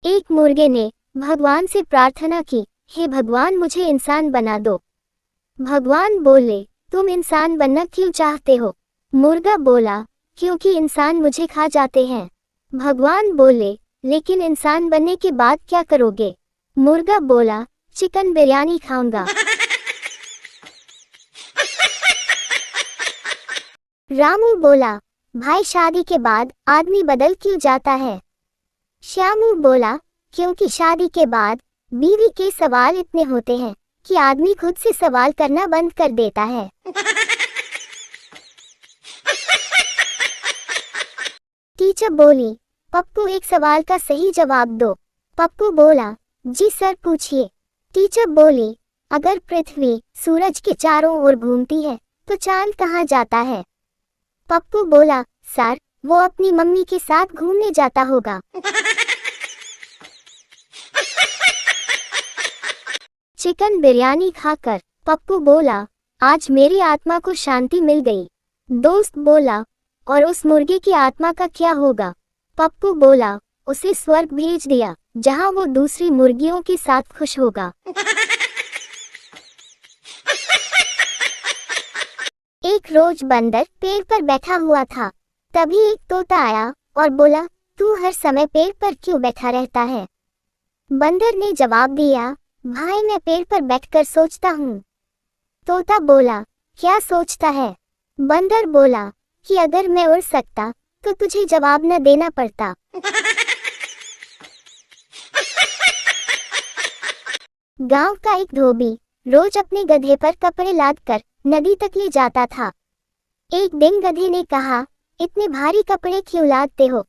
एक मुर्गे ने भगवान से प्रार्थना की, हे भगवान मुझे इंसान बना दो। भगवान बोले, तुम इंसान बनना क्यों चाहते हो? मुर्गा बोला, क्योंकि इंसान मुझे खा जाते हैं। भगवान बोले, लेकिन इंसान बनने के बाद क्या करोगे? मुर्गा बोला, चिकन बिरयानी खाऊंगा। रामू बोला, भाई शादी के बाद आदमी बदल क्यों जाता है? श्यामू बोला, क्योंकि शादी के बाद बीवी के सवाल इतने होते हैं कि आदमी खुद से सवाल करना बंद कर देता है। टीचर बोली, पप्पू एक सवाल का सही जवाब दो। पप्पू बोला, जी सर पूछिए। टीचर बोली, अगर पृथ्वी सूरज के चारों ओर घूमती है तो चांद कहाँ जाता है? पप्पू बोला, सर वो अपनी मम्मी के साथ घूमने जाता होगा। चिकन बिरयानी खाकर पप्पू बोला, आज मेरी आत्मा को शांति मिल गई। दोस्त बोला, और उस मुर्गे की आत्मा का क्या होगा? पप्पू बोला, उसे स्वर्ग भेज दिया जहां वो दूसरी मुर्गियों के साथ खुश होगा। एक रोज बंदर पेड़ पर बैठा हुआ था। तभी एक तोता आया और बोला, तू हर समय पेड़ पर क्यों बैठा रहता है? बंदर ने जवाब दिया, भाई मैं पेड़ पर बैठकर सोचता हूँ। तोता बोला, क्या सोचता है? बंदर बोला कि अगर मैं उड़ सकता तो तुझे जवाब न देना पड़ता। गांव का एक धोबी रोज अपने गधे पर कपड़े लादकर नदी तक ले जाता था। एक दिन गधे ने कहा, इतने भारी कपड़े क्यों लादते हो?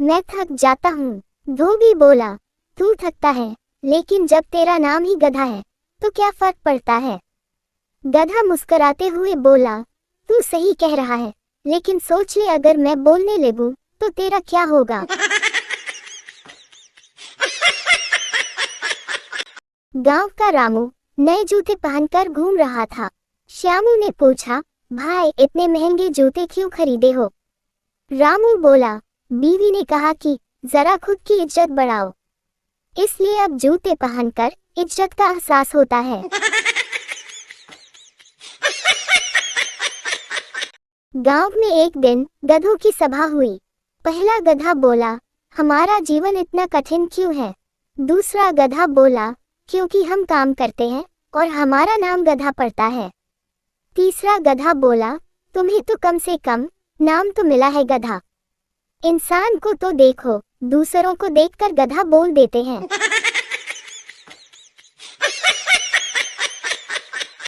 मैं थक जाता हूँ। धोबी बोला, तू थकता है, लेकिन जब तेरा नाम ही गधा है तो क्या फर्क पड़ता है? गधा मुस्कुराते हुए बोला, तू सही कह रहा है, लेकिन सोच ले अगर मैं बोलने लगूं तो तेरा क्या होगा? गांव का रामू नए जूते पहनकर घूम रहा था। श्यामू ने पूछा, भाई इतने महंगे जूते क्यों खरीदे हो? रामू बोला, बीवी ने कहा कि जरा खुद की इज्जत बढ़ाओ, इसलिए अब जूते पहनकर इज्जत का एहसास होता है। गांव में एक दिन गधों की सभा हुई। पहला गधा बोला, हमारा जीवन इतना कठिन क्यों है? दूसरा गधा बोला, क्योंकि हम काम करते हैं और हमारा नाम गधा पड़ता है। तीसरा गधा बोला, तुम्हें तो कम से कम नाम तो मिला है गधा। इंसान को तो देखो, दूसरों को देखकर गधा बोल देते हैं।